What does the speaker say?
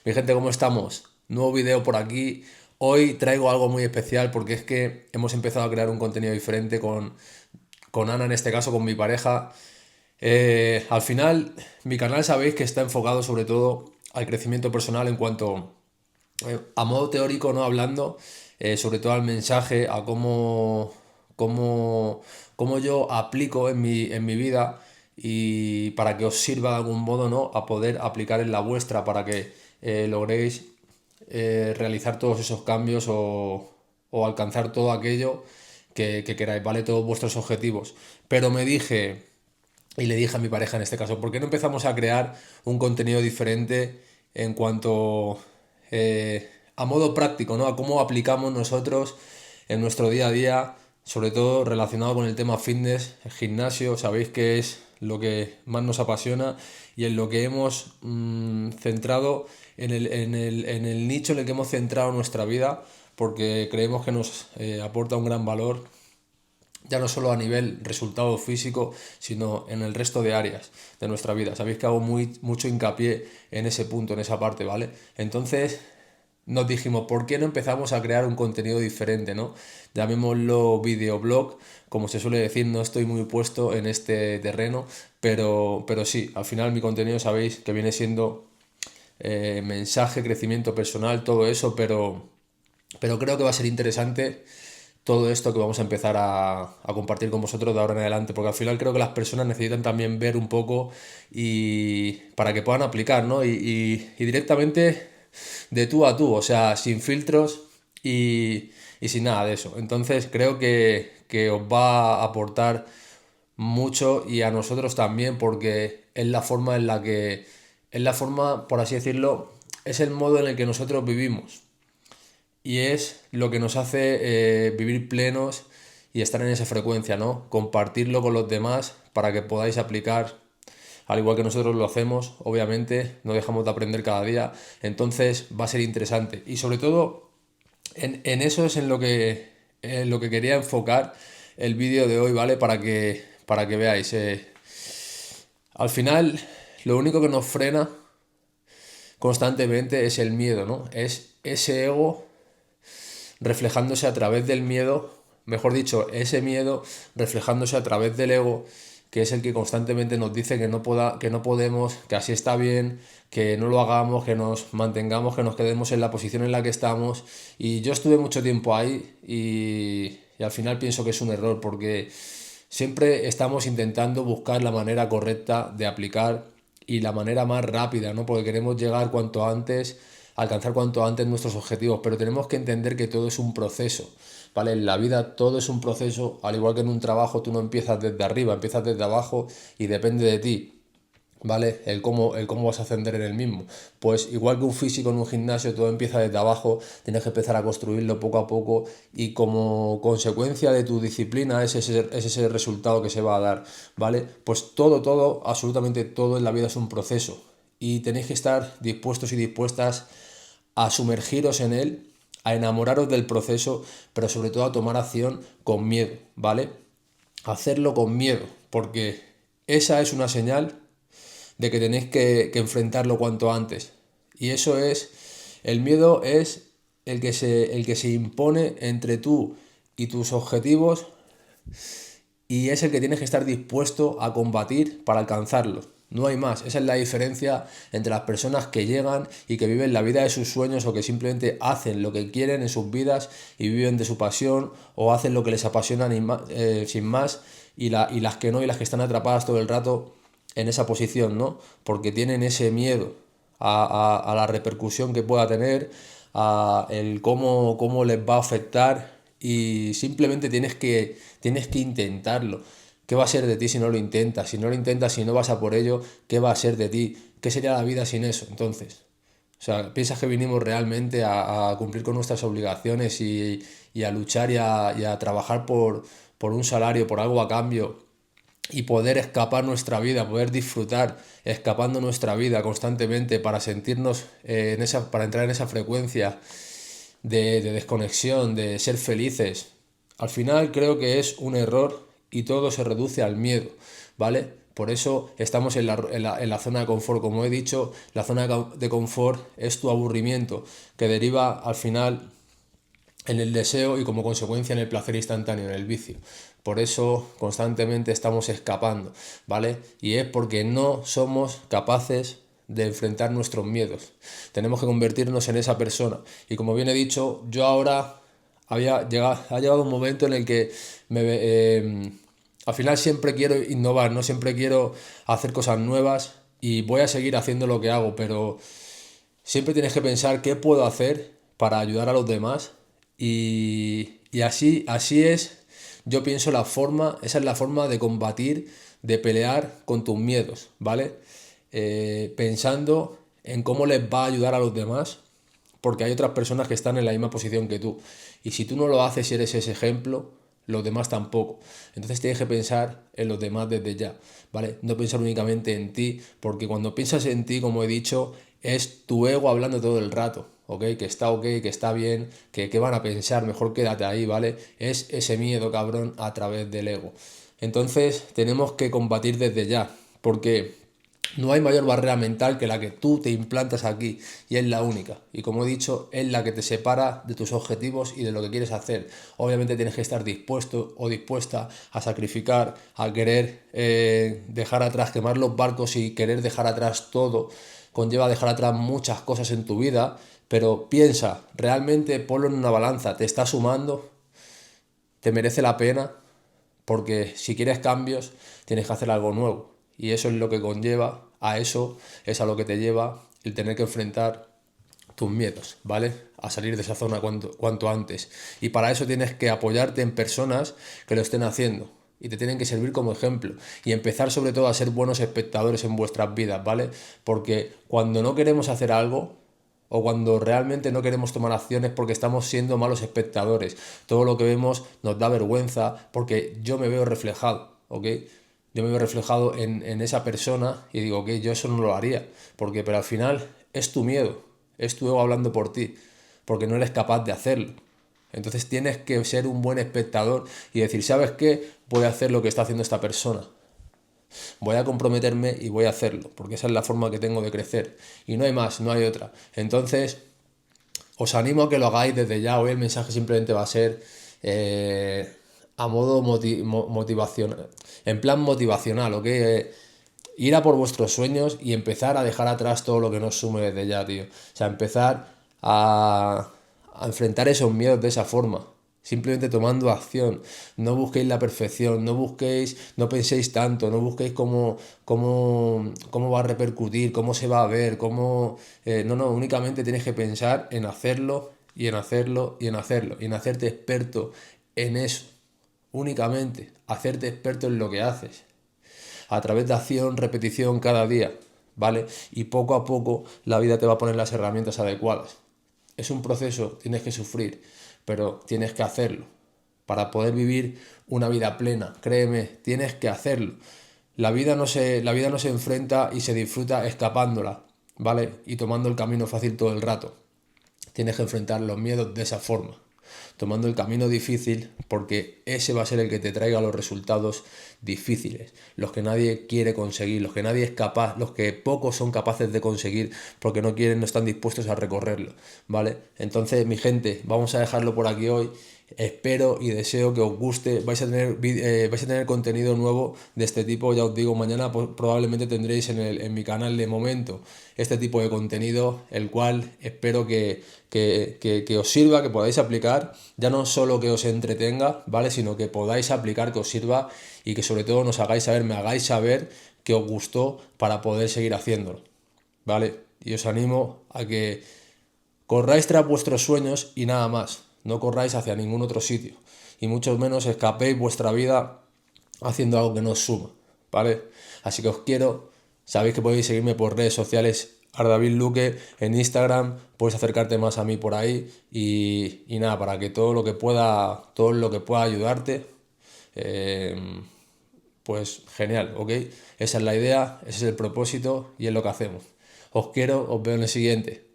Mi gente, ¿cómo estamos? Nuevo video por aquí. Hoy traigo algo muy especial porque es que hemos empezado a crear un contenido diferente con Ana, en este caso con mi pareja. Al final, mi canal sabéis que está enfocado sobre todo al crecimiento personal en cuanto a modo teórico, no hablando, sobre todo al mensaje, a cómo, cómo yo aplico en mi vida y para que os sirva de algún modo, ¿no? A poder aplicar en la vuestra para que logréis realizar todos esos cambios o alcanzar todo aquello que queráis, ¿vale? Todos vuestros objetivos. Pero me dije, y le dije a mi pareja en este caso, ¿por qué no empezamos a crear un contenido diferente en cuanto a modo práctico, ¿no? A cómo aplicamos nosotros en nuestro día a día, sobre todo relacionado con el tema fitness, el gimnasio, sabéis que es lo que más nos apasiona y en lo que hemos centrado, en el nicho en el que hemos centrado nuestra vida, porque creemos que nos aporta un gran valor ya no solo a nivel resultado físico, sino en el resto de áreas de nuestra vida. Sabéis que hago mucho hincapié en ese punto, en esa parte, ¿vale? Entonces nos dijimos, ¿por qué no empezamos a crear un contenido diferente, ¿no? Llamémoslo videoblog, como se suele decir, no estoy muy puesto en este terreno, pero sí, al final mi contenido sabéis que viene siendo mensaje, crecimiento personal, todo eso, pero creo que va a ser interesante todo esto que vamos a empezar a compartir con vosotros de ahora en adelante, porque al final creo que las personas necesitan también ver un poco y para que puedan aplicar, ¿no? Y directamente de tú a tú, o sea, sin filtros y sin nada de eso. Entonces creo que os va a aportar mucho y a nosotros también, porque es la forma en la que, es la forma, por así decirlo, es el modo en el que nosotros vivimos y es lo que nos hace vivir plenos y estar en esa frecuencia, ¿no? Compartirlo con los demás para que podáis aplicar, al igual que nosotros lo hacemos, obviamente, no dejamos de aprender cada día, entonces va a ser interesante. Y sobre todo, en eso es en lo que quería enfocar el vídeo de hoy, ¿vale? Para que veáis. Al final, lo único que nos frena constantemente es el miedo, ¿no? Es ese ego reflejándose a través del miedo, mejor dicho, ese miedo reflejándose a través del ego, que es el que constantemente nos dice que no podemos, que así está bien, que no lo hagamos, que nos mantengamos, que nos quedemos en la posición en la que estamos. Y yo estuve mucho tiempo ahí y al final pienso que es un error porque siempre estamos intentando buscar la manera correcta de aplicar y la manera más rápida, ¿no? Porque queremos llegar cuanto antes, alcanzar cuanto antes nuestros objetivos, pero tenemos que entender que todo es un proceso, ¿vale? En la vida todo es un proceso, al igual que en un trabajo tú no empiezas desde arriba, empiezas desde abajo y depende de ti. ¿Vale? El cómo vas a ascender en el mismo. Pues igual que un físico en un gimnasio, todo empieza desde abajo, tienes que empezar a construirlo poco a poco y como consecuencia de tu disciplina es ese resultado que se va a dar, ¿vale? Pues todo, absolutamente todo en la vida es un proceso y tenéis que estar dispuestos y dispuestas a sumergiros en él, a enamoraros del proceso, pero sobre todo a tomar acción con miedo, ¿vale? Hacerlo con miedo, porque esa es una señal de que tenéis que enfrentarlo cuanto antes. Y eso es, el miedo es el que se impone entre tú y tus objetivos y es el que tienes que estar dispuesto a combatir para alcanzarlos. No hay más. Esa es la diferencia entre las personas que llegan y que viven la vida de sus sueños o que simplemente hacen lo que quieren en sus vidas y viven de su pasión o hacen lo que les apasiona sin más y las que no y las que están atrapadas todo el rato en esa posición, ¿no? Porque tienen ese miedo a la repercusión que pueda tener, a el cómo les va a afectar y simplemente tienes que intentarlo. ¿Qué va a ser de ti si no lo intentas? Si no lo intentas, si no vas a por ello, ¿qué va a ser de ti? ¿Qué sería la vida sin eso? Entonces, o sea, ¿piensas que vinimos realmente a cumplir con nuestras obligaciones y a luchar y a trabajar por un salario, por algo a cambio? Y poder escapar nuestra vida, poder disfrutar escapando nuestra vida constantemente para sentirnos para entrar en esa frecuencia de desconexión, de ser felices. Al final creo que es un error y todo se reduce al miedo, ¿vale? Por eso estamos en la zona de confort. Como he dicho, la zona de confort es tu aburrimiento, que deriva al final en el deseo y como consecuencia en el placer instantáneo, en el vicio. Por eso constantemente estamos escapando, ¿vale? Y es porque no somos capaces de enfrentar nuestros miedos. Tenemos que convertirnos en esa persona. Y como bien he dicho, yo ahora ha llegado un momento en el que al final siempre quiero innovar, no siempre quiero hacer cosas nuevas y voy a seguir haciendo lo que hago, pero siempre tienes que pensar qué puedo hacer para ayudar a los demás y así es, yo pienso esa es la forma de combatir, de pelear con tus miedos, ¿vale? Pensando en cómo les va a ayudar a los demás, porque hay otras personas que están en la misma posición que tú. Y si tú no lo haces y eres ese ejemplo, los demás tampoco. Entonces tienes que pensar en los demás desde ya, ¿vale? No pensar únicamente en ti, porque cuando piensas en ti, como he dicho, es tu ego hablando todo el rato, ¿ok? Ok, que está bien, que qué van a pensar, mejor quédate ahí, ¿vale? Es ese miedo, cabrón, a través del ego. Entonces tenemos que combatir desde ya, porque no hay mayor barrera mental que la que tú te implantas aquí y es la única. Y como he dicho, es la que te separa de tus objetivos y de lo que quieres hacer. Obviamente tienes que estar dispuesto o dispuesta a sacrificar, a querer dejar atrás, quemar los barcos y querer dejar atrás todo. Conlleva dejar atrás muchas cosas en tu vida, pero piensa, realmente ponlo en una balanza, ¿te está sumando? ¿Te merece la pena? Porque si quieres cambios, tienes que hacer algo nuevo. Y eso es lo que conlleva, a eso es a lo que te lleva el tener que enfrentar tus miedos, ¿vale? A salir de esa zona cuanto antes. Y para eso tienes que apoyarte en personas que lo estén haciendo. Y te tienen que servir como ejemplo. Y empezar sobre todo a ser buenos espectadores en vuestras vidas, ¿vale? Porque cuando no queremos hacer algo, o cuando realmente no queremos tomar acciones porque estamos siendo malos espectadores. Todo lo que vemos nos da vergüenza porque yo me veo reflejado, ¿ok? Yo me veo reflejado en esa persona y digo, ok, yo eso no lo haría, porque pero al final es tu miedo, es tu ego hablando por ti, porque no eres capaz de hacerlo. Entonces tienes que ser un buen espectador y decir, ¿sabes qué? Voy a hacer lo que está haciendo esta persona. Voy a comprometerme y voy a hacerlo, porque esa es la forma que tengo de crecer. Y no hay más, no hay otra. Entonces, os animo a que lo hagáis desde ya. Hoy el mensaje simplemente va a ser a modo motivacional, en plan motivacional, ¿ok? Ir a por vuestros sueños y empezar a dejar atrás todo lo que nos sume desde ya, tío. O sea, empezar a enfrentar esos miedos de esa forma. Simplemente tomando acción. No busquéis la perfección, no penséis tanto, no busquéis cómo va a repercutir, cómo se va a ver, no, únicamente tienes que pensar en hacerlo y en hacerlo y en hacerlo. Y en hacerte experto en eso. Únicamente, hacerte experto en lo que haces a través de acción, repetición cada día, ¿vale? Y poco a poco la vida te va a poner las herramientas adecuadas. Es un proceso, tienes que sufrir, pero tienes que hacerlo. Para poder vivir una vida plena, créeme, tienes que hacerlo. La vida no se enfrenta y se disfruta escapándola, ¿vale? Y tomando el camino fácil todo el rato. Tienes que enfrentar los miedos de esa forma, tomando el camino difícil, porque ese va a ser el que te traiga los resultados difíciles, los que nadie quiere conseguir, los que nadie es capaz, los que pocos son capaces de conseguir porque no quieren, no están dispuestos a recorrerlo, ¿vale? Entonces, mi gente, vamos a dejarlo por aquí hoy. Espero y deseo que os guste. Vais a tener contenido nuevo de este tipo. Ya os digo, mañana probablemente tendréis en mi canal de momento este tipo de contenido, el cual espero que os sirva, que podáis aplicar. Ya no solo que os entretenga, ¿vale? Sino que podáis aplicar, que os sirva y que sobre todo me hagáis saber que os gustó para poder seguir haciéndolo, ¿vale? Y os animo a que corráis tras vuestros sueños y nada más. No corráis hacia ningún otro sitio. Y mucho menos escapéis vuestra vida haciendo algo que no os suma. ¿Vale? Así que os quiero. Sabéis que podéis seguirme por redes sociales. Ardabil Luque en Instagram. Puedes acercarte más a mí por ahí. Y nada, para que todo lo que pueda ayudarte. Pues genial, ¿ok? Esa es la idea, ese es el propósito y es lo que hacemos. Os quiero, os veo en el siguiente.